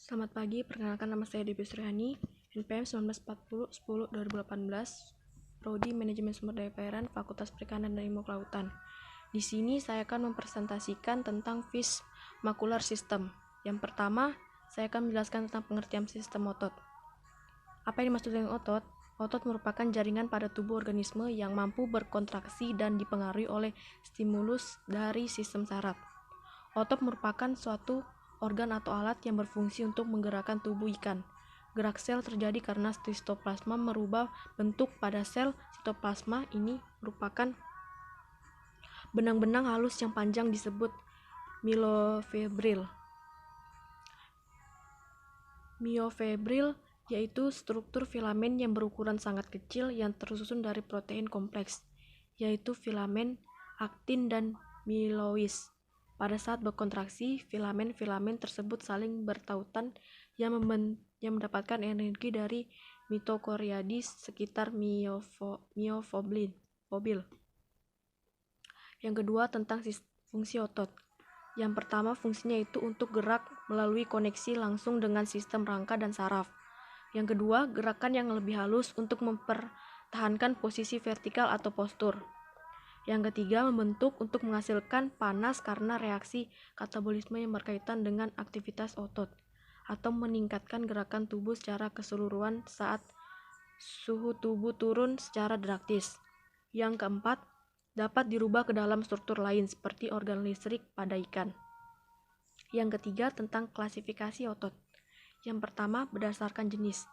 Selamat pagi, perkenalkan nama saya Debbie Suryani, NPM 1940-10-2018, Prodi Manajemen Sumber Daya Pairan, Fakultas Perikanan dan Ilmu Kelautan. Di sini saya akan mempresentasikan tentang fish macular system. Yang pertama, saya akan menjelaskan tentang pengertian sistem otot. Apa yang dimaksud dengan otot? Otot merupakan jaringan pada tubuh organisme yang mampu berkontraksi dan dipengaruhi oleh stimulus dari sistem saraf. Otot merupakan suatu organ atau alat yang berfungsi untuk menggerakkan tubuh ikan. Gerak sel terjadi karena sitoplasma merubah bentuk pada sel. Sitoplasma ini merupakan benang-benang halus yang panjang disebut myofibril. Myofibril yaitu struktur filamen yang berukuran sangat kecil yang tersusun dari protein kompleks, yaitu filamen, aktin, dan mielois. Pada saat berkontraksi, filamen-filamen tersebut saling bertautan yang mendapatkan energi dari mitokondria di sekitar myofibril. Yang kedua, tentang fungsi otot. Yang pertama, fungsinya itu untuk gerak melalui koneksi langsung dengan sistem rangka dan saraf. Yang kedua, gerakan yang lebih halus untuk mempertahankan posisi vertikal atau postur. Yang ketiga, membentuk untuk menghasilkan panas karena reaksi katabolisme yang berkaitan dengan aktivitas otot, atau meningkatkan gerakan tubuh secara keseluruhan saat suhu tubuh turun secara drastis. Yang keempat, dapat dirubah ke dalam struktur lain seperti organ listrik pada ikan. Yang ketiga, tentang klasifikasi otot. Yang pertama, berdasarkan jenis.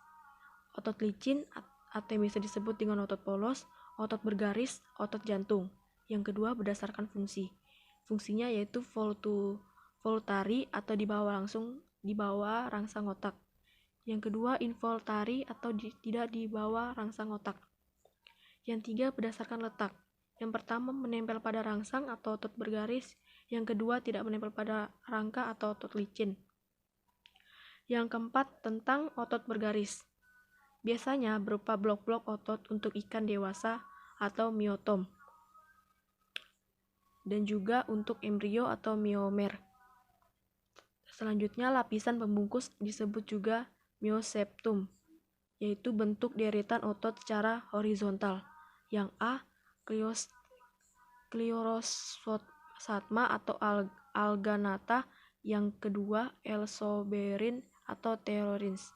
Otot licin atau yang bisa disebut dengan otot polos, otot bergaris, otot jantung. Yang kedua, berdasarkan fungsi. Fungsinya yaitu voluntary atau di bawah rangsang otak. Yang kedua, involuntary atau tidak di bawah rangsang otak. Yang tiga, berdasarkan letak. Yang pertama, menempel pada rangsang atau otot bergaris. Yang kedua, tidak menempel pada rangka atau otot licin. Yang keempat, tentang otot bergaris. Biasanya berupa blok-blok otot untuk ikan dewasa atau myotom, dan juga untuk embrio atau myomer. Selanjutnya, lapisan pembungkus disebut juga myoseptum, yaitu bentuk deretan otot secara horizontal. Yang A, Chlorosatma atau alganata. Yang kedua, elsoberin atau pterorhins,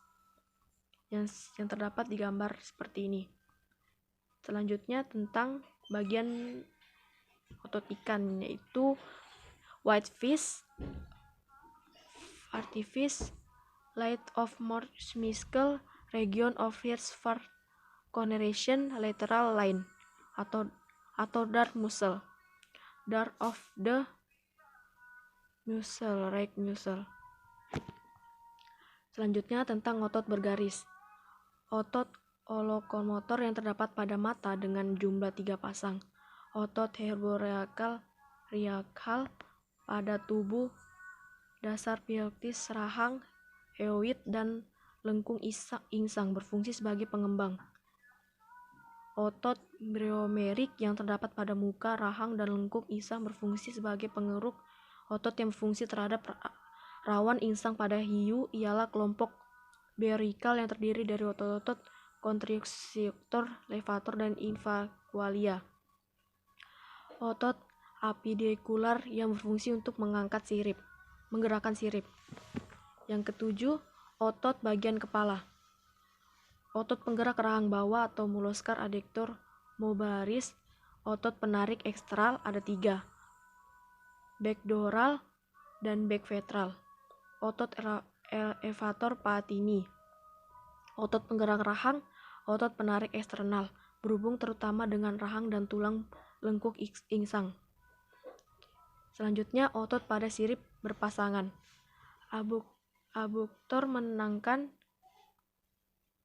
yang terdapat di gambar seperti ini. Selanjutnya, tentang bagian otot ikan, yaitu whitefish, artifish, light of more muscle, region of ears for conervation, lateral line, atau dark muscle, dark of the muscle, right muscle. Selanjutnya, tentang otot bergaris. Otot lokomotor yang terdapat pada mata dengan jumlah 3 pasang. Otot herboreal pada tubuh dasar pelvis, rahang, hyoid, dan lengkung insang berfungsi sebagai pengembang. Otot bryomerik yang terdapat pada muka, rahang, dan lengkung insang berfungsi sebagai pengeruk. Otot yang berfungsi terhadap rawan insang pada hiu ialah kelompok brachial yang terdiri dari otot-otot constrictor, levator, dan invacualia. Otot appendicular yang berfungsi untuk menggerakkan sirip. Yang ketujuh, otot bagian kepala. Otot penggerak rahang bawah atau molluscar adductor mobaris. Otot penarik ekstral ada 3, backdorsal dan backventral. Otot elevator patini. Otot penggerak rahang, otot penarik eksternal, berhubung terutama dengan rahang dan tulang lengkung insang. Selanjutnya, otot pada sirip berpasangan. Abductor menenangkan,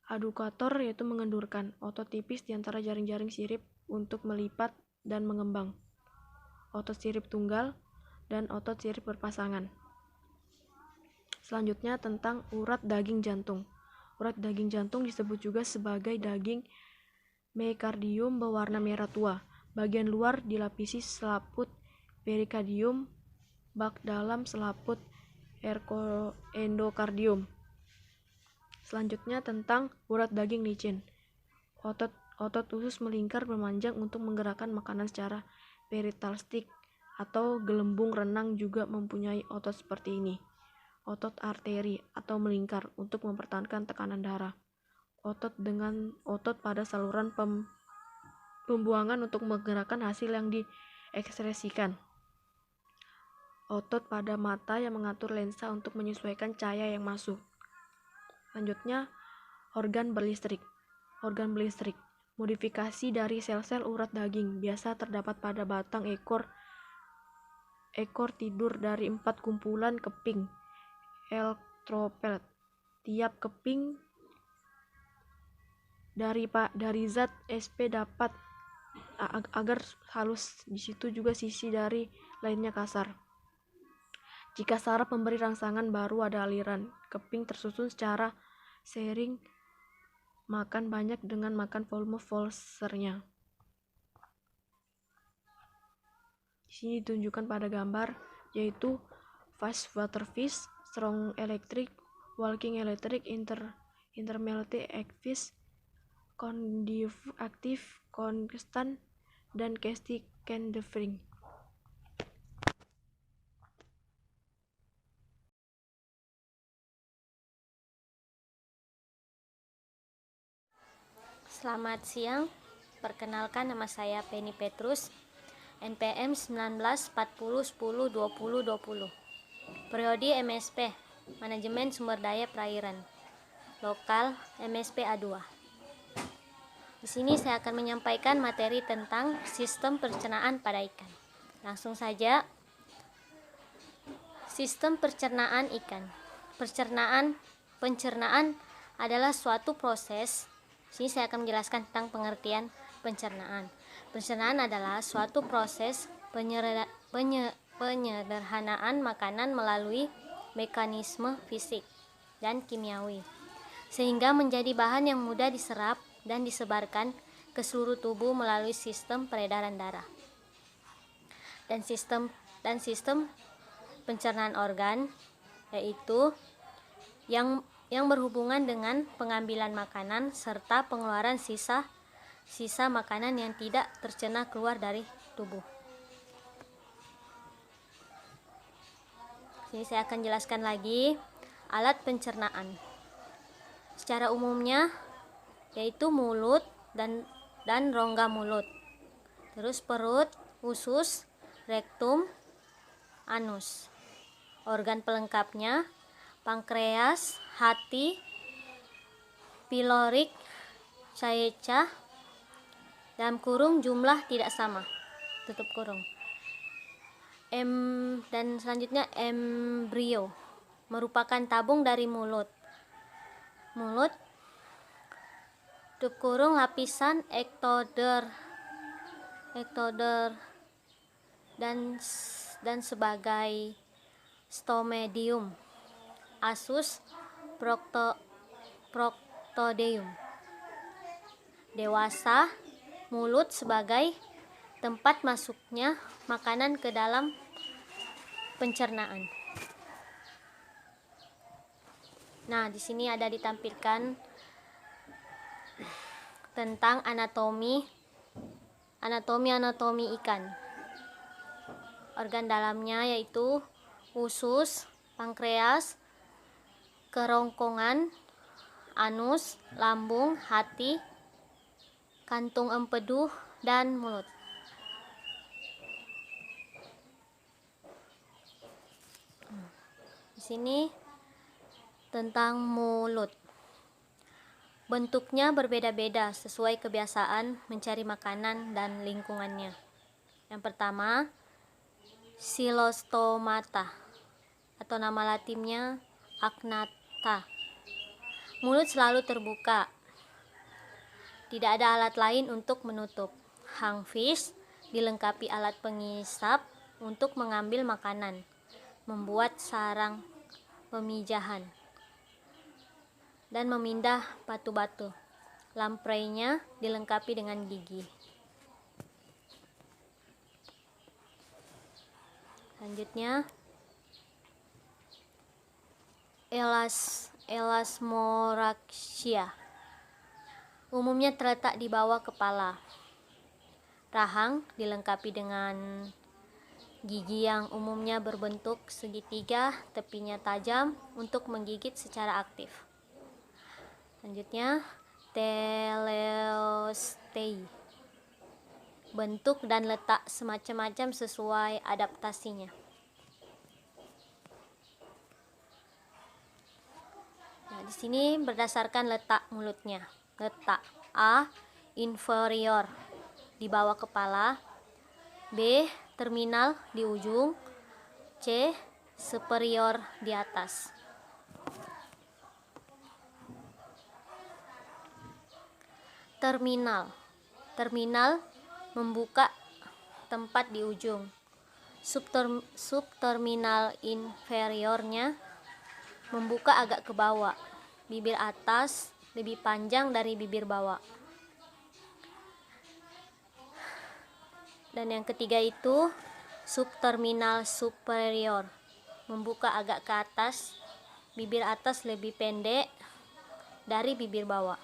adductor yaitu mengendurkan. Otot tipis di antara jaring-jaring sirip untuk melipat dan mengembang. Otot sirip tunggal dan otot sirip berpasangan. Selanjutnya, tentang urat daging jantung. Urat daging jantung disebut juga sebagai daging myocardium berwarna merah tua. Bagian luar dilapisi selaput perikardium, bak dalam selaput endokardium. Selanjutnya tentang urat daging licin. Otot usus melingkar memanjang untuk menggerakkan makanan secara peristaltik atau gelembung renang juga mempunyai otot seperti ini. Otot arteri atau melingkar untuk mempertahankan tekanan darah. Otot pada saluran pembuangan untuk menggerakkan hasil yang diekspresikan. Otot pada mata yang mengatur lensa untuk menyesuaikan cahaya yang masuk. Selanjutnya, organ berlistrik. Organ berlistrik, modifikasi dari sel-sel urat daging, biasa terdapat pada batang ekor tidur dari 4 kumpulan keping elektropet. Tiap keping dari zat SP dapat agar halus, di situ juga sisi dari lainnya kasar. Jika saraf memberi rangsangan baru ada aliran, keping tersusun secara seiring makan banyak dengan makan volume Volsernya. Di sini ditunjukkan pada gambar yaitu fast water fish, strong electric, walking electric, intermediate active, active, constant, dan castic can differing. Selamat siang, perkenalkan nama saya Penny Petrus, NPM 1940102020, Prodi MSP, Manajemen Sumber Daya Perairan, Lokal MSP A2. Di sini saya akan menyampaikan materi tentang sistem pencernaan pada ikan. Langsung saja, sistem pencernaan ikan. Pencernaan adalah suatu proses. Sini saya akan menjelaskan tentang pengertian pencernaan. Pencernaan adalah suatu proses penyederhanaan makanan melalui mekanisme fisik dan kimiawi, sehingga menjadi bahan yang mudah diserap dan disebarkan ke seluruh tubuh melalui sistem peredaran darah. Dan sistem pencernaan organ, yaitu yang berhubungan dengan pengambilan makanan serta pengeluaran sisa makanan yang tidak tercerna keluar dari tubuh. Sini saya akan jelaskan lagi alat pencernaan. Secara umumnya yaitu mulut dan rongga mulut. Terus perut, usus, rektum, anus. Organ pelengkapnya pankreas, hati, pilorik, caeca, dalam kurung jumlah tidak sama, tutup kurung. Dan selanjutnya embrio, merupakan tabung dari mulut, tutup kurung lapisan ektoder dan sebagai stomedium, asus, proctodeum. Dewasa, mulut sebagai tempat masuknya makanan ke dalam pencernaan. Nah, di sini ada ditampilkan tentang anatomi ikan. Organ dalamnya yaitu usus, pankreas, kerongkongan, anus, lambung, hati, kantung empedu, dan mulut. Di sini tentang mulut. Bentuknya berbeda-beda sesuai kebiasaan mencari makanan dan lingkungannya. Yang pertama, Cylostomata atau nama latinnya Agnatha. Mulut selalu terbuka. Tidak ada alat lain untuk menutup. Hangfish dilengkapi alat pengisap untuk mengambil makanan, membuat sarang pemijahan, dan memindah batu-batu. Lampreynya dilengkapi dengan gigi. Selanjutnya, Elasmoraxia. Umumnya terletak di bawah kepala. Rahang dilengkapi dengan gigi yang umumnya berbentuk segitiga, tepinya tajam untuk menggigit secara aktif. Selanjutnya, Teleostei. Bentuk dan letak semacam-macam sesuai adaptasinya. Nah, di sini berdasarkan letak mulutnya. Letak A, inferior, di bawah kepala. B, terminal, di ujung. C, superior, di atas. Terminal. Terminal membuka tempat di ujung. Subterminal inferiornya membuka agak ke bawah. Bibir atas lebih panjang dari bibir bawah. Dan yang ketiga itu subterminal superior, membuka agak ke atas. Bibir atas lebih pendek dari bibir bawah.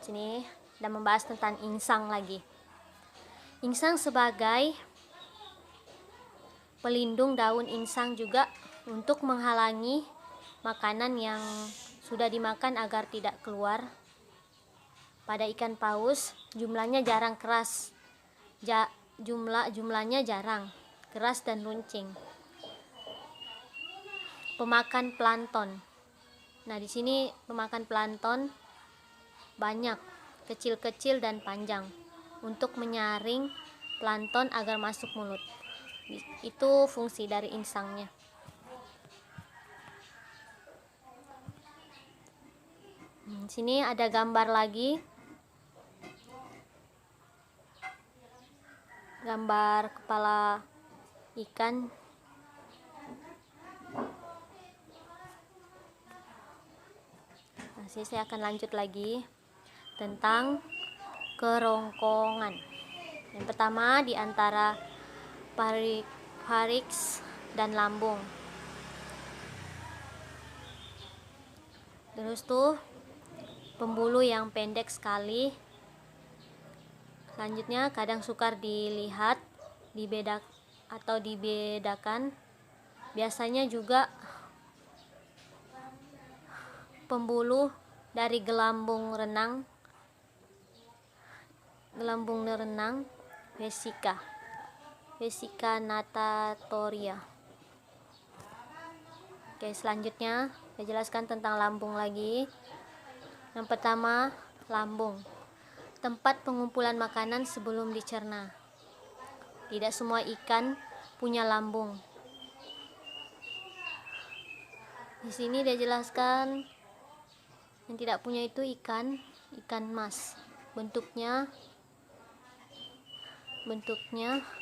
Sini kita membahas tentang insang lagi. Insang sebagai pelindung, daun insang juga untuk menghalangi makanan yang sudah dimakan agar tidak keluar. Pada ikan paus jumlahnya jarang keras. Jumlahnya jarang keras dan runcing. Pemakan plankton. Nah, di sini pemakan plankton banyak, kecil-kecil dan panjang untuk menyaring plankton agar masuk mulut. Itu fungsi dari insangnya. Sini ada gambar lagi. Gambar kepala ikan. Nah, sini saya akan lanjut lagi tentang kerongkongan. Yang pertama di antara pharynx dan lambung. Terus tuh pembuluh yang pendek sekali. Selanjutnya kadang sukar dilihat, dibedakan. Biasanya juga pembuluh dari gelambung renang, vesika natatoria. Oke, selanjutnya saya jelaskan tentang lambung lagi. Yang pertama, lambung. Tempat pengumpulan makanan sebelum dicerna. Tidak semua ikan punya lambung. Di sini dia jelaskan yang tidak punya itu ikan mas. Bentuknya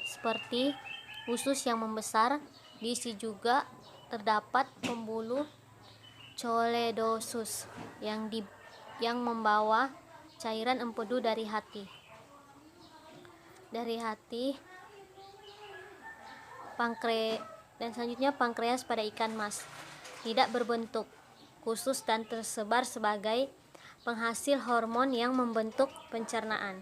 seperti usus yang membesar. Diisi juga terdapat pembuluh choledosus yang membawa cairan empedu dari hati. Dan selanjutnya pankreas pada ikan mas. Tidak berbentuk khusus dan tersebar sebagai penghasil hormon yang membentuk pencernaan.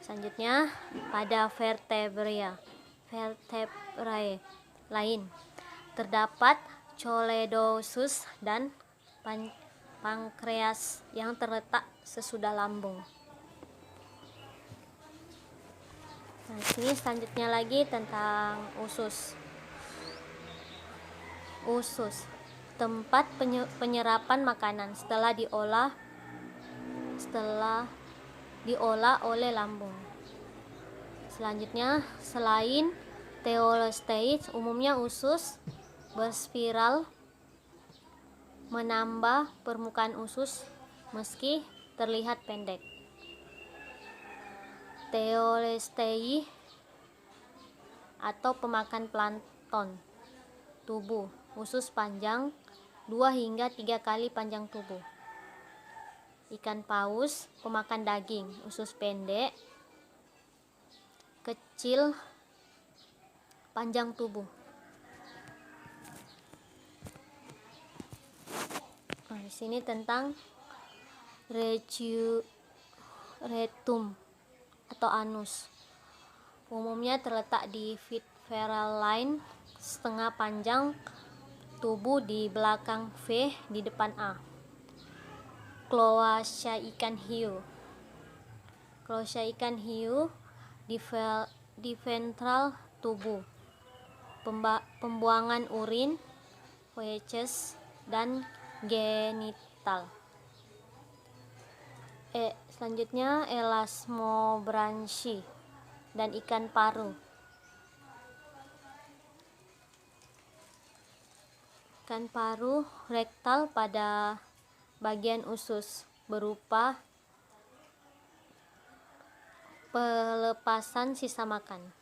Selanjutnya pada vertebrae lain terdapat choledosus dan pankreas yang terletak sesudah lambung. Nah, sini selanjutnya lagi tentang usus. Usus, tempat penyerapan makanan setelah diolah oleh lambung. Selanjutnya, selain teleostei, umumnya usus berspiral menambah permukaan usus meski terlihat pendek. Teleostei atau pemakan plankton tubuh, usus panjang 2 hingga 3 kali panjang tubuh. Ikan paus pemakan daging, usus pendek, kecil Panjang tubuh. Nah, di sini tentang rectum atau anus. Umumnya terletak di visceral line, setengah panjang tubuh di belakang V, di depan A. Cloaca ikan hiu. Cloaca ikan hiu di ventral tubuh. Pembuangan urin, feces, dan genital. Selanjutnya elasmobranchi dan ikan paru. Ikan paru rektal pada bagian usus berupa pelepasan sisa makanan.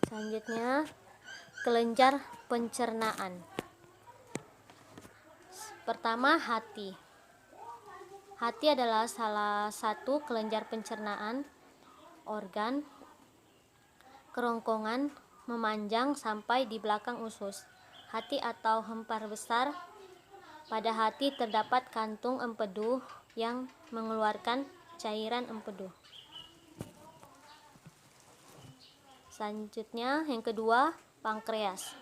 Selanjutnya kelenjar pencernaan. Pertama, hati. Hati adalah salah satu kelenjar pencernaan organ kerongkongan memanjang sampai di belakang usus. Hati atau hempar besar. Pada hati terdapat kantung empedu yang mengeluarkan cairan empedu. Selanjutnya, yang kedua, pankreas.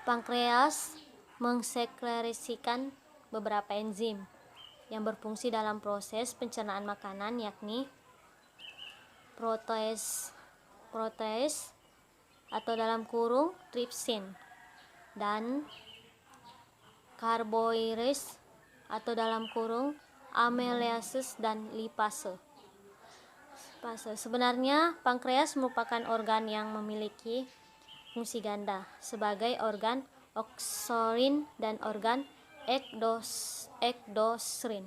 Pankreas mengsekresikan beberapa enzim yang berfungsi dalam proses pencernaan makanan, yakni protease atau dalam kurung trypsin, dan carbohydrate atau dalam kurung amylases dan lipase. Sebenarnya pankreas merupakan organ yang memiliki fungsi ganda sebagai organ oksorin dan organ ekdosrin.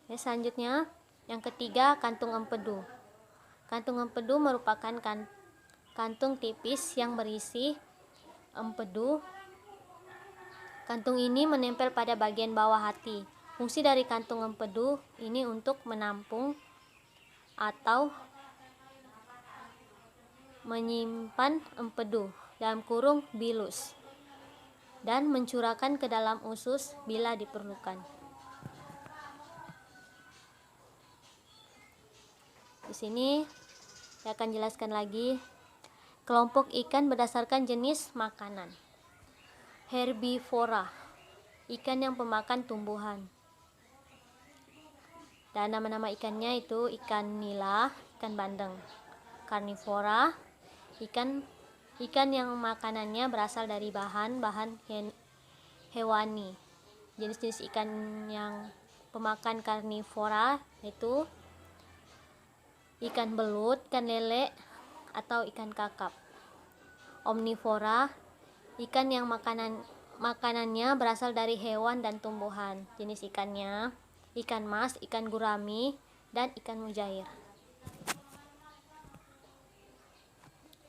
Selanjutnya, yang ketiga, kantung empedu. Kantung empedu merupakan kantung tipis yang berisi empedu. Kantung ini menempel pada bagian bawah hati. Fungsi dari kantung empedu ini untuk menampung atau menyimpan empedu dalam kurung bilus dan mencurahkan ke dalam usus bila diperlukan. Di sini saya akan jelaskan lagi kelompok ikan berdasarkan jenis makanan. Herbivora, ikan yang pemakan tumbuhan. Dan nama-nama ikannya itu ikan nila, ikan bandeng. Karnivora, ikan yang makanannya berasal dari bahan-bahan hewani. Jenis-jenis ikan yang pemakan karnivora itu ikan belut, ikan lele, atau ikan kakap. Omnivora, ikan yang makanannya berasal dari hewan dan tumbuhan. Jenis ikannya ikan mas, ikan gurami, dan ikan mujair.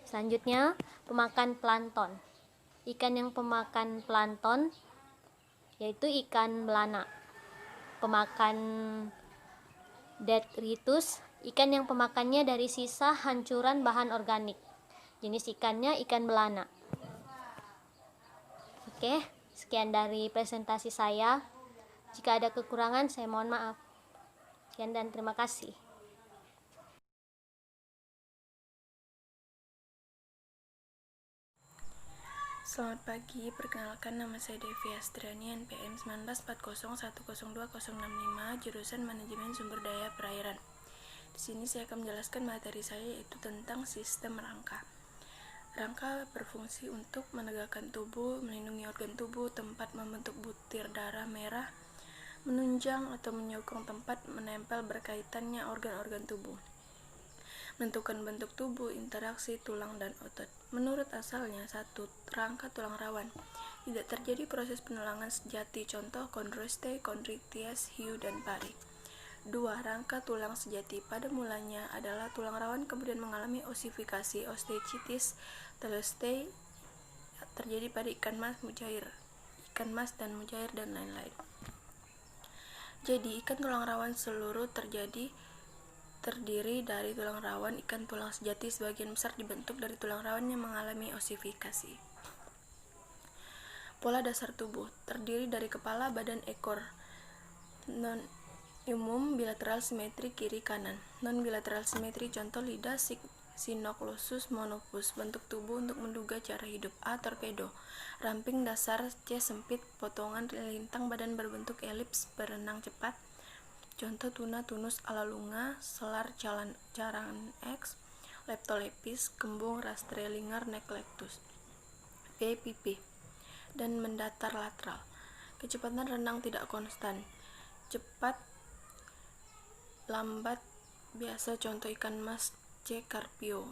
Selanjutnya, pemakan plankton. Ikan yang pemakan plankton yaitu ikan belana. Pemakan detritus, ikan yang pemakannya dari sisa hancuran bahan organik. Jenis ikannya ikan belana. Oke, sekian dari presentasi saya. Jika ada kekurangan, saya mohon maaf. Sekian dan terima kasih. Selamat pagi, perkenalkan nama saya Devi Astriani, NPM 1940102065, jurusan Manajemen Sumber Daya Perairan. Di sini saya akan menjelaskan materi saya, yaitu tentang sistem rangka. Rangka berfungsi untuk menegakkan tubuh, melindungi organ tubuh, tempat membentuk butir darah merah, menunjang atau menyokong tempat menempel berkaitannya organ-organ tubuh, menentukan bentuk tubuh, interaksi tulang dan otot. Menurut asalnya, 1. Rangka tulang rawan. Tidak terjadi proses penulangan sejati, contoh chondroste, chondrites, hiu, dan pari. 2. Rangka tulang sejati. Pada mulanya adalah tulang rawan, kemudian mengalami osifikasi, osteitis, teloste, terjadi pada ikan mas dan mujair, dan lain-lain. Jadi, ikan tulang rawan seluruh terdiri dari tulang rawan. Ikan tulang sejati sebagian besar dibentuk dari tulang rawan yang mengalami osifikasi. Pola dasar tubuh terdiri dari kepala, badan, ekor. Non-umum bilateral simetri kiri kanan. Non-bilateral simetri contoh lidah Cynoglossus monopus. Bentuk tubuh untuk menduga cara hidup. A. Torpedo. Ramping dasar. C. Sempit. Potongan lintang badan berbentuk elips. Berenang cepat. Contoh tuna, tunus, alalunga, selar, carang X, leptolepis, kembung, rastrellinger, neclectus. B. Pipih dan mendatar lateral. Kecepatan renang tidak konstan. Cepat, lambat, biasa. Contoh ikan mas. C. Karpio.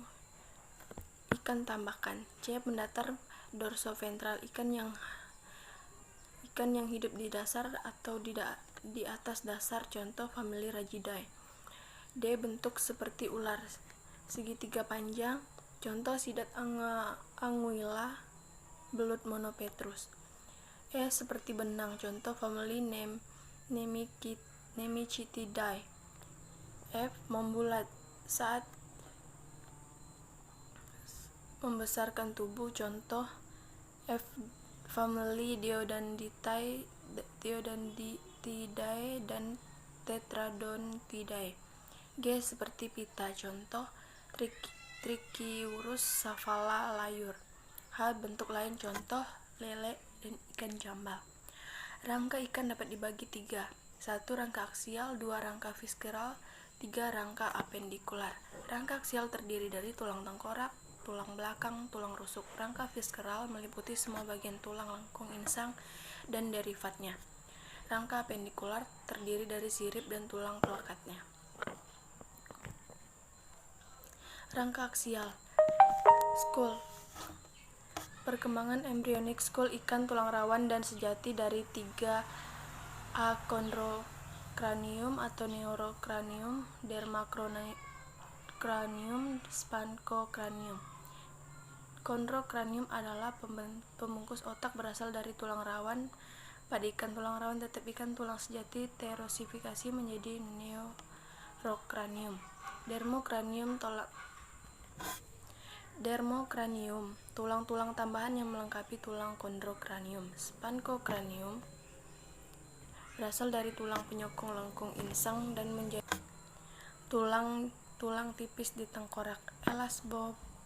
Ikan tambakan. C. Mendatar dorsoventral. Ikan yang hidup di dasar atau di atas dasar. Contoh famili Ragidae. D. Bentuk seperti ular, segitiga panjang. Contoh sidat anguilla, belut monopetrus. E. Seperti benang. Contoh famili Nemicitidae. F. Membulat saat membesarkan tubuh. Contoh F. famili Diodontidae dan Tetradontidae. G. Seperti pita. Contoh Trichiurus saphala layur. H. Bentuk lain. Contoh lele dan ikan jambal. Rangka ikan dapat dibagi 3. 1. Rangka aksial. 2. Rangka visceral. 3. Rangka apendikular. Rangka aksial terdiri dari tulang tengkorak, tulang belakang, tulang rusuk. Rangka visceral meliputi semua bagian tulang lengkung insang dan derivatnya. Rangka apendikular terdiri dari sirip dan tulang plakatnya. Rangka aksial. Skull. Perkembangan embryonik skull ikan tulang rawan dan sejati dari 3A. Chondrocranium atau neurocranium, dermacranium, spanchocranium. Chondrocranium adalah pembungkus otak berasal dari tulang rawan. Pada ikan tulang rawan tetap ikan tulang sejati terosifikasi menjadi neurocranium. Dermocranium, tulang-tulang tambahan yang melengkapi tulang chondrocranium. Spanchocranium berasal dari tulang penyokong lengkung insang dan menjadi tulang tipis di tengkorak.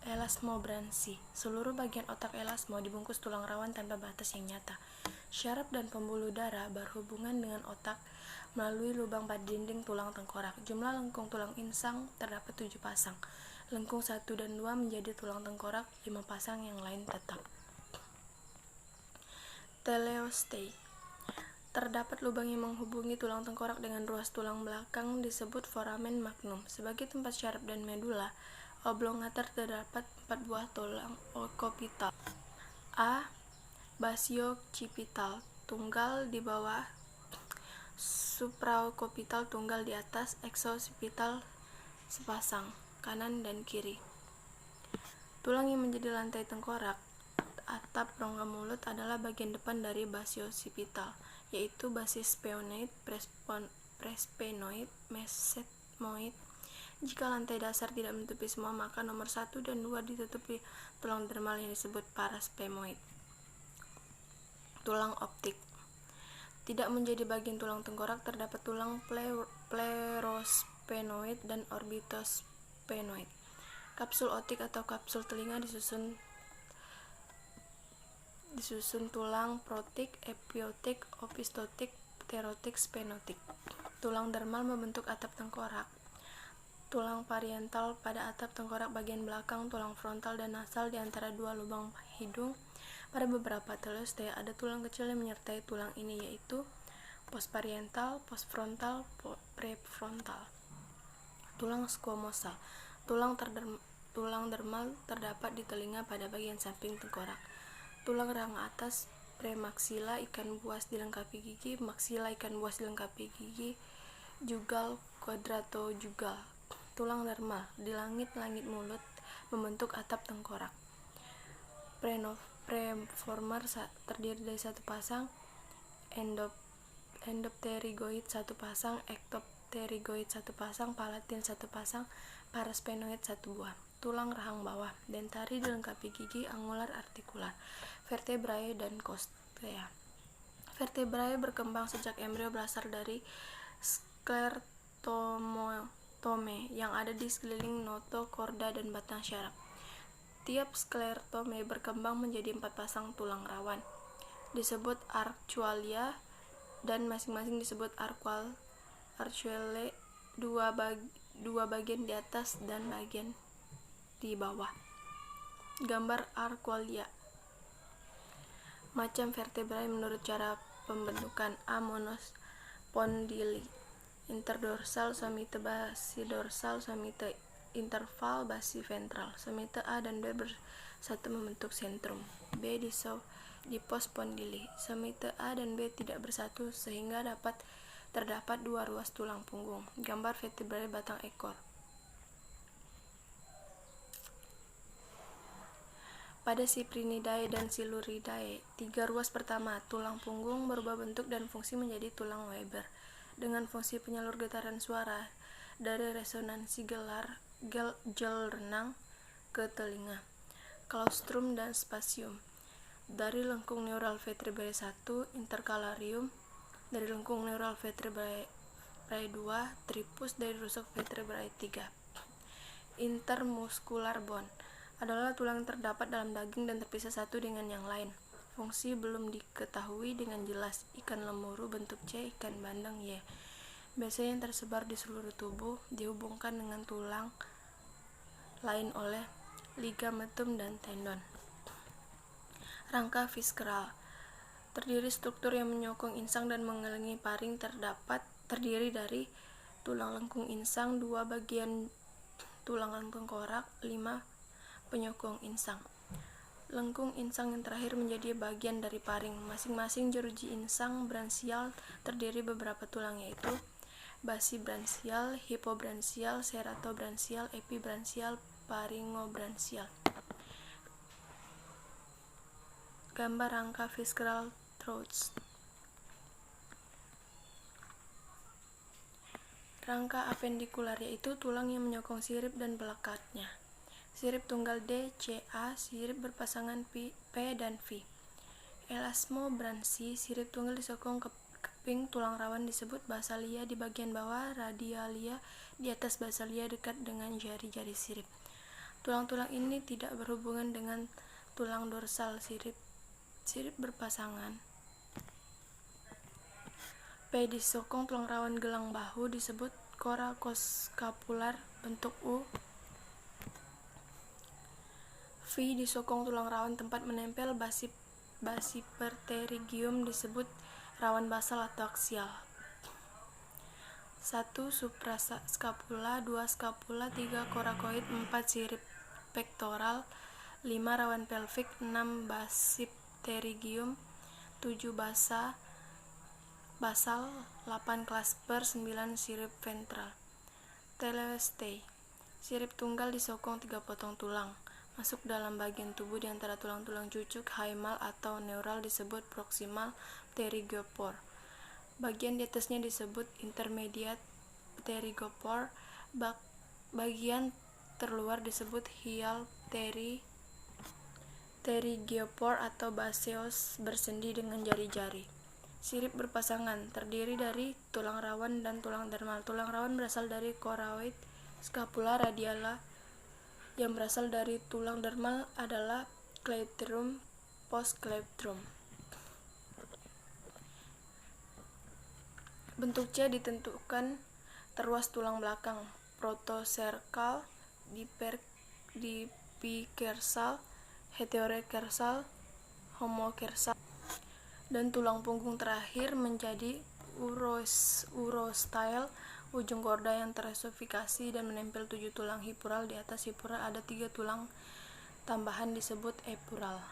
Elasmobranchi. Seluruh bagian otak elasmo dibungkus tulang rawan tanpa batas yang nyata. Syaraf dan pembuluh darah berhubungan dengan otak melalui lubang pada dinding tulang tengkorak. Jumlah lengkung tulang insang terdapat 7 pasang. Lengkung 1 dan 2 menjadi tulang tengkorak, 5 pasang yang lain tetap. Teleostei. Terdapat lubang yang menghubungi tulang tengkorak dengan ruas tulang belakang disebut foramen magnum. Sebagai tempat syaraf dan medula oblongata terdapat 4 buah tulang occipital. A. Basio-occipital, tunggal di bawah. Supraoccipital, tunggal di atas. Exoccipital, sepasang, kanan dan kiri. Tulang yang menjadi lantai tengkorak atap rongga mulut adalah bagian depan dari basio-occipital, yaitu basis sphenoid, presphenoid, mesenteroid. Jika lantai dasar tidak menutupi semua, maka nomor 1 dan 2 ditutupi tulang dermal yang disebut parasphenoid. Tulang optik. Tidak menjadi bagian tulang tengkorak terdapat tulang plerosphenoid dan orbitosphenoid. Kapsul otik atau kapsul telinga disusun tulang protik, epiotik, opistotik, pterotik, sphenotik. Tulang dermal membentuk atap tengkorak. Tulang parietal pada atap tengkorak bagian belakang, tulang frontal dan nasal di antara 2 lubang hidung. Pada beberapa teleostei ada tulang kecil yang menyertai tulang ini, yaitu postparietal, postfrontal, prefrontal. Tulang squamosal. Tulang dermal terdapat di telinga pada bagian samping tengkorak. Tulang rahang atas, premaksila ikan buas dilengkapi gigi. Maksila ikan buas dilengkapi gigi. Jugal, quadratojugal. Tulang dermal di langit-langit mulut membentuk atap tengkorak. Premolar terdiri dari 1 pasang. endopterygoid 1 pasang, ektopterygoid 1 pasang, palatin 1 pasang, parasphenoid 1 buah. Tulang rahang bawah, dentari dilengkapi gigi, angular, artikular, vertebrae dan kostea. Vertebrae berkembang sejak embrio berasal dari sklerotome yang ada di sekeliling notokorda dan batang syaraf. Tiap sklerotome berkembang menjadi 4 pasang tulang rawan, disebut arcualia, dan masing-masing disebut arcuolae, dua bagian di atas dan bagian di bawah. Gambar arcualia. Macam vertebrae menurut cara pembentukan: A. Monospondili, interdorsal, somite basidorsal, somite interval basiventral. Somite A dan B bersatu membentuk sentrum. B. Dipospondili. Somite A dan B tidak bersatu sehingga terdapat 2 ruas tulang punggung. Gambar vertebrae batang ekor. Pada Cyprinidae dan Siluridae, 3 ruas pertama tulang punggung berubah bentuk dan fungsi menjadi tulang Weber dengan fungsi penyalur getaran suara dari resonansi gel renang ke telinga. Claustrum dan spasium. Dari lengkung neural vertebrae 1, intercalarium. Dari lengkung neural vertebrae 2, tripus. Dari rusuk vertebrae 3. Intermuscular bone adalah tulang yang terdapat dalam daging dan terpisah satu dengan yang lain. Fungsi belum diketahui dengan jelas. Ikan lemuru bentuk C, ikan bandeng Y. Biasanya yang tersebar di seluruh tubuh, dihubungkan dengan tulang lain oleh ligamentum dan tendon. Rangka visceral terdiri struktur yang menyokong insang dan mengelilingi paring, terdiri dari tulang lengkung insang, 2 bagian tulang lengkung korak, 5 penyokong insang. Lengkung insang yang terakhir menjadi bagian dari paring. Masing-masing jeruji insang bransial terdiri beberapa tulang, yaitu basibransial, hipobransial, ceratobransial, epibransial, faringobransial. Gambar rangka visceral throats. Rangka apendikular yaitu tulang yang menyokong sirip dan pelekatnya. Sirip tunggal D, C, A, sirip berpasangan P dan V. Elasmobransi, sirip tunggal disokong ke keping tulang rawan disebut basalia di bagian bawah, radialia di atas basalia dekat dengan jari-jari sirip. Tulang-tulang ini tidak berhubungan dengan tulang dorsal sirip berpasangan. P disokong tulang rawan gelang bahu disebut coracoScapular bentuk U. V disokong tulang rawan tempat menempel basiperterygium disebut rawan basal atau aksial. 1. Suprascapula, 2. Scapula, 3. Coracoid, 4. Sirip pektoral, 5. Rawan pelvik, 6. Basipterygium, 7. Basal, 8. Clasper, 9. Sirip ventral. Teleosteai, sirip tunggal disokong 3 potong tulang masuk dalam bagian tubuh di antara tulang-tulang cucuk hymal atau neural disebut proximal pterygopore. Bagian di atasnya disebut intermediate pterygopore. Bagian terluar disebut hial pterygiopore atau baseos bersendi dengan jari-jari. Sirip berpasangan terdiri dari tulang rawan dan tulang dermal. Tulang rawan berasal dari choroid, scapula, radiala. Yang berasal dari tulang dermal adalah cleidomastoid, postcleidomastoid. Bentuk C ditentukan teruas tulang belakang, protocercal, dipikersal, heterokersal, homokersal, dan tulang punggung terakhir menjadi urostyle, ujung korda yang terossifikasi dan menempel 7 tulang hipural. Di atas hipural ada 3 tulang tambahan disebut epural.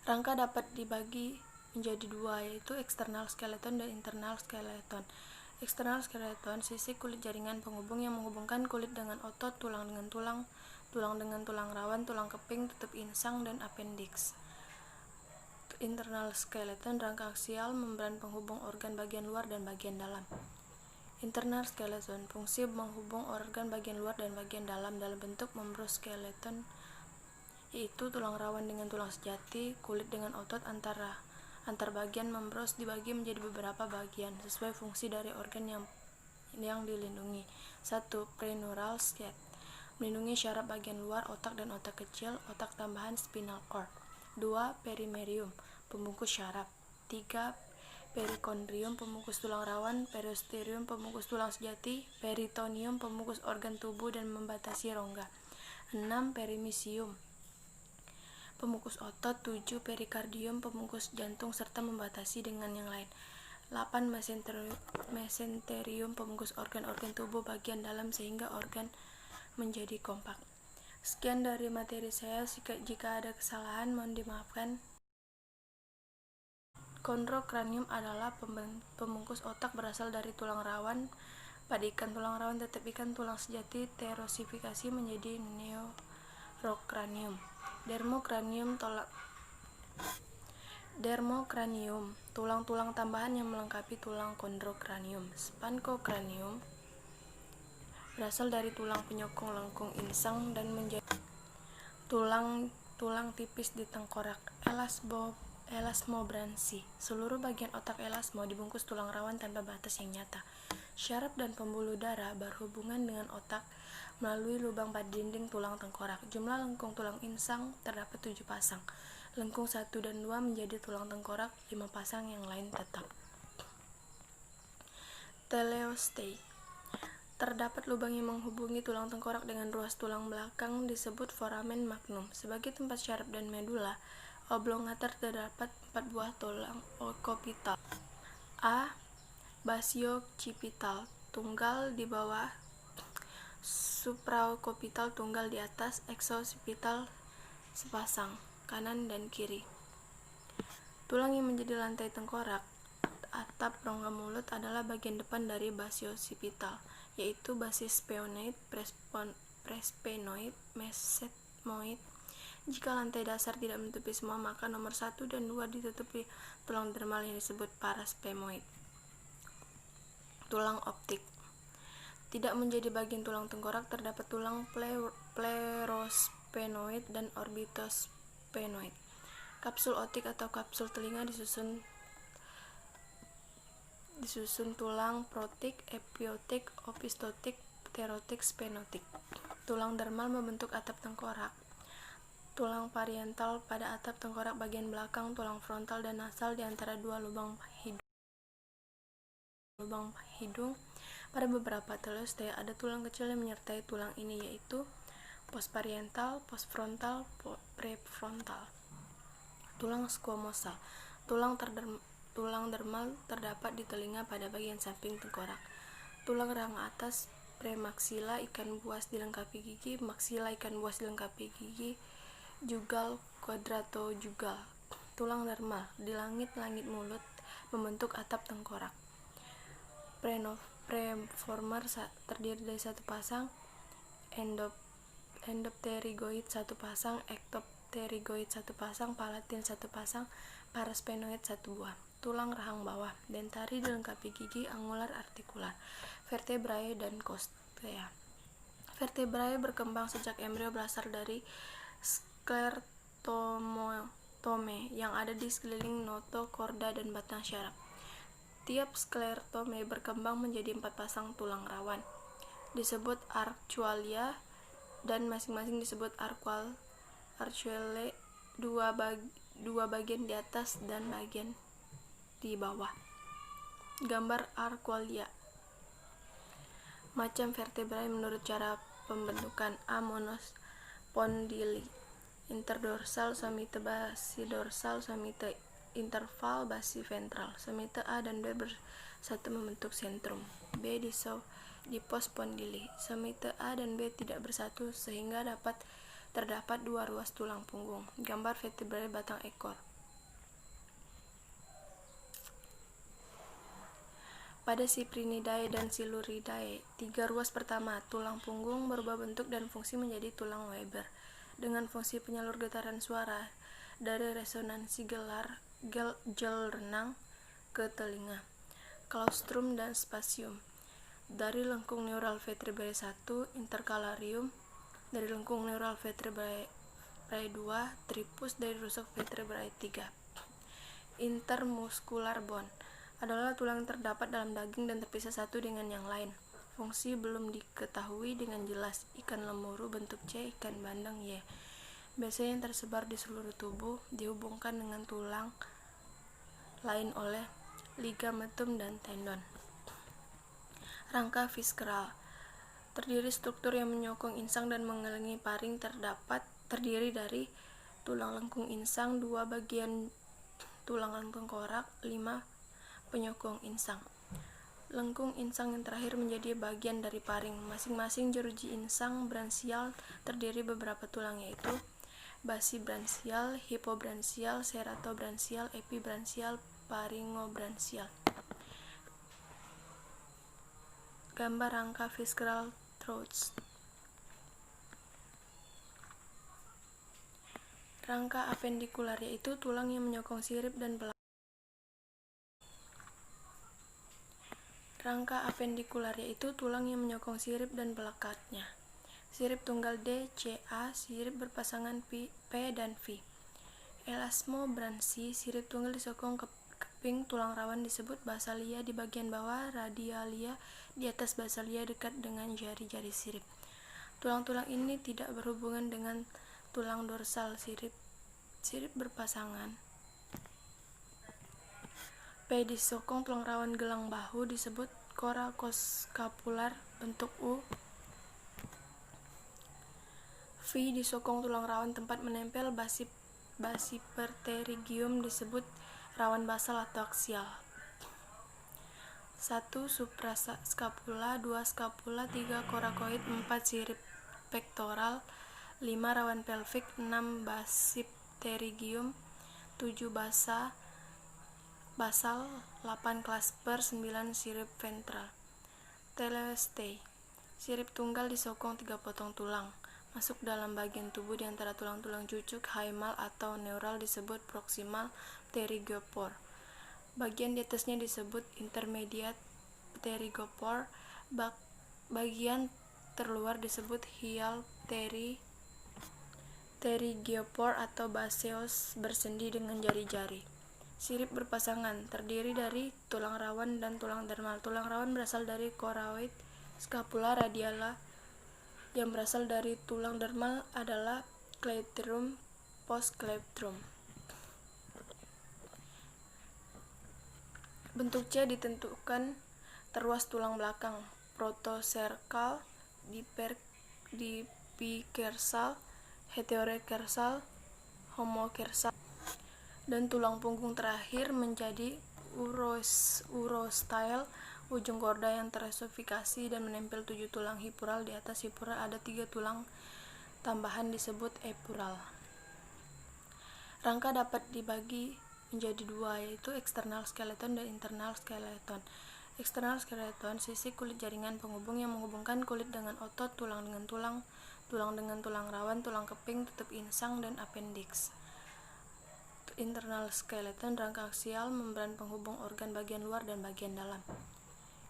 Rangka dapat dibagi menjadi 2, yaitu external skeleton dan internal skeleton. External skeleton, sisik kulit jaringan penghubung yang menghubungkan kulit dengan otot, tulang dengan tulang dengan tulang rawan, tulang keping, tutup insang, dan appendix. Internal skeleton, rangka aksial, membran penghubung organ bagian luar dan bagian dalam. Internal skeleton, fungsi menghubung organ bagian luar dan bagian dalam bentuk membroskeleton, yaitu tulang rawan dengan tulang sejati, kulit dengan otot antar bagian membros dibagi menjadi beberapa bagian sesuai fungsi dari organ yang dilindungi. 1. Preneural sheath, melindungi syaraf bagian luar otak dan otak kecil, otak tambahan spinal cord. 2. Perimerium, pembungkus syaraf. 3. Perikondrium, pembungkus tulang rawan. Periosteum, pembungkus tulang sejati. Peritoneum, pembungkus organ tubuh dan membatasi rongga. 6. Perimysium, pembungkus otot. 7. Perikardium, pembungkus jantung serta membatasi dengan yang lain. 8. Mesenterium, pembungkus organ-organ tubuh bagian dalam sehingga organ menjadi kompak. Sekian dari materi saya, jika ada kesalahan mohon dimaafkan. Kondrokranium adalah pembungkus otak berasal dari tulang rawan pada ikan. Tulang rawan tetap ikan tulang sejati terosifikasi menjadi neurokranium. Dermokranium, tulang-tulang tambahan yang melengkapi tulang kondrokranium. Spancokranium berasal dari tulang penyokong lengkung insang dan menjadi tulang tipis di tengkorak. Elasmobranchi, seluruh bagian otak elasmo dibungkus tulang rawan tanpa batas yang nyata. Syaraf dan pembuluh darah berhubungan dengan otak melalui lubang pada dinding tulang tengkorak. Jumlah lengkung tulang insang terdapat 7 pasang. Lengkung 1 dan 2 menjadi tulang tengkorak, 5 pasang yang lain tetap. Teleostei, terdapat lubang yang menghubungi tulang tengkorak dengan ruas tulang belakang disebut foramen magnum. Sebagai tempat syaraf dan medula oblongata terdapat 4 buah tulang occipital. A. Basioccipital, tunggal di bawah. Supraoccipital, tunggal di atas. Exoccipital, sepasang, kanan dan kiri. Tulang yang menjadi lantai tengkorak atap rongga mulut adalah bagian depan dari basioccipital, yaitu basis sphenoid, presphenoid, mesetmoid. Jika lantai dasar tidak menutupi semua, maka nomor 1 dan 2 ditutupi tulang dermal yang disebut parasphenoid. Tulang optik tidak menjadi bagian tulang tengkorak, terdapat tulang plerosphenoid dan orbitosphenoid. Kapsul otik atau kapsul telinga disusun tulang protik, epiotik, opistotik, pterotik, sphenotik. Tulang dermal membentuk atap tengkorak. Tulang parietal pada atap tengkorak bagian belakang. Tulang frontal dan nasal di antara 2 lubang hidung. Pada beberapa teleostei ada tulang kecil yang menyertai tulang ini, yaitu postparietal, postfrontal, prefrontal. Tulang squamosal, tulang dermal terdapat di telinga pada bagian samping tengkorak. Tulang rahang atas, premaksila ikan buas dilengkapi gigi. Maksila ikan buas dilengkapi gigi. Jugal, quadratojugal. Tulang dermal di langit-langit mulut membentuk atap tengkorak. Preformer terdiri dari 1 pasang. Endopterygoid 1 pasang. Ektopterygoid 1 pasang. Palatin 1 pasang. Parasphenoid 1 buah. Tulang rahang bawah. Dentari dilengkapi gigi, angular, artikular. Vertebrae dan costea. Vertebrae berkembang sejak embrio berasal dari sklerotome yang ada di sekeliling notochorda dan batang syaraf. Tiap sklerotome berkembang menjadi 4 pasang tulang rawan, disebut arcualia, dan masing-masing disebut arcuolae, dua bagian di atas dan bagian di bawah. Gambar arcualia. Macam vertebrae menurut cara pembentukan. A. Monospondili, interdorsal, somite basidorsal, somite interval, basi ventral. Somite A dan B bersatu membentuk sentrum. B. Dipospondili, somite A dan B tidak bersatu sehingga terdapat 2 ruas tulang punggung. Gambar vertebrae batang ekor. Pada Cyprinidae dan Siluridae, 3 ruas pertama tulang punggung berubah bentuk dan fungsi menjadi tulang Weber dengan fungsi penyalur getaran suara dari resonansi gelar gel renang ke telinga, claustrum dan spasium. Dari lengkung neural vertebrae 1, intercalarium. Dari lengkung neural vertebrae 2, tripus. Dari rusuk vertebrae 3. Intermuscular bone adalah tulang yang terdapat dalam daging dan terpisah satu dengan yang lain. Fungsi belum diketahui dengan jelas. Ikan lemuru bentuk C, ikan bandeng Y. Biasanya yang tersebar di seluruh tubuh, dihubungkan dengan tulang lain oleh ligamentum dan tendon. Rangka visceral terdiri struktur yang menyokong insang dan mengelilingi paring terdiri dari tulang lengkung insang, 2 bagian tulang lengkung korak, 5 penyokong insang. Lengkung insang yang terakhir menjadi bagian dari paring. Masing-masing jeruji insang bransial terdiri beberapa tulang, yaitu basibransial, hipobransial, ceratobransial, epibransial, faringobransial. Gambar rangka visceral throats. Rangka apendikular yaitu tulang yang menyokong sirip dan belakang. Rangka apendikular yaitu tulang yang menyokong sirip dan belakangnya. Sirip tunggal D, C, A, sirip berpasangan P dan V. Elasmobransi, sirip tunggal disokong keping tulang rawan disebut basalia di bagian bawah, radialia di atas basalia dekat dengan jari-jari sirip. Tulang-tulang ini tidak berhubungan dengan tulang dorsal sirip berpasangan. P disokong tulang rawan gelang bahu disebut coracoScapular bentuk U. V disokong tulang rawan tempat menempel basiperterygium disebut rawan basal atau aksial. 1 suprascapula, 2 scapula, 3 coracoid, 4 sirip pektoral, 5 rawan pelvik, 6 basipterygium, 7 basal, 8 clasper, 9 sirip ventral. Teleosteai, sirip tunggal disokong 3 potong tulang masuk dalam bagian tubuh di antara tulang-tulang cucuk hymal atau neural disebut proximal pterygospore. Bagian di atasnya disebut intermediate pterygospore. Bagian terluar disebut hial pterygospore atau baseus bersendi dengan jari-jari. Sirip berpasangan terdiri dari tulang rawan dan tulang dermal. Tulang rawan berasal dari choroid, scapula, radiala. Yang berasal dari tulang dermal adalah cleidomastoid, postcleidomastoid. Bentuk C ditentukan teruas tulang belakang, protocercal, dipikersal, heterokersal, homokersal, dan tulang punggung terakhir menjadi urostyle, ujung korda yang terossifikasi dan menempel 7 tulang hipural. Di atas hipural ada 3 tulang tambahan disebut epural. Rangka dapat dibagi menjadi 2, yaitu external skeleton dan internal skeleton. External skeleton sisi kulit jaringan penghubung yang menghubungkan kulit dengan otot, tulang dengan tulang dengan tulang rawan, tulang keping, tutup insang, dan appendix. Internal skeleton rangka aksial, membran penghubung organ bagian luar dan bagian dalam.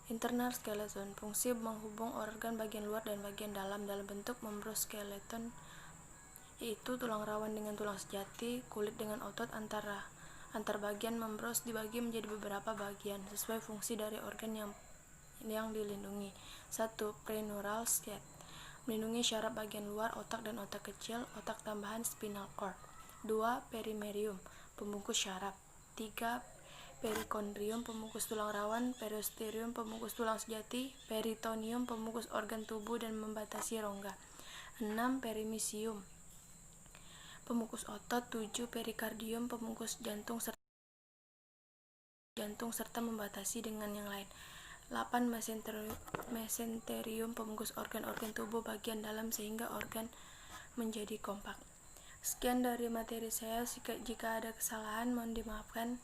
Internal skeleton fungsi menghubung organ bagian luar dan bagian dalam bentuk membranskeleton, yaitu tulang rawan dengan tulang sejati, kulit dengan otot. Antar bagian membran dibagi menjadi beberapa bagian sesuai fungsi dari organ yang dilindungi. 1. Preneural sheath, melindungi syaraf bagian luar otak dan otak kecil, otak tambahan spinal cord. 2. Perimerium, pembungkus syaraf. 3. Perikondrium, pembungkus tulang rawan. Periosteum, pembungkus tulang sejati. Peritoneum, pembungkus organ tubuh dan membatasi rongga. 6. Perimysium, pembungkus otot. 7. Perikardium, pembungkus jantung serta membatasi dengan yang lain. 8. Mesenterium, pembungkus organ-organ tubuh bagian dalam sehingga organ menjadi kompak. Sekian dari materi saya. Jika ada kesalahan mohon dimaafkan.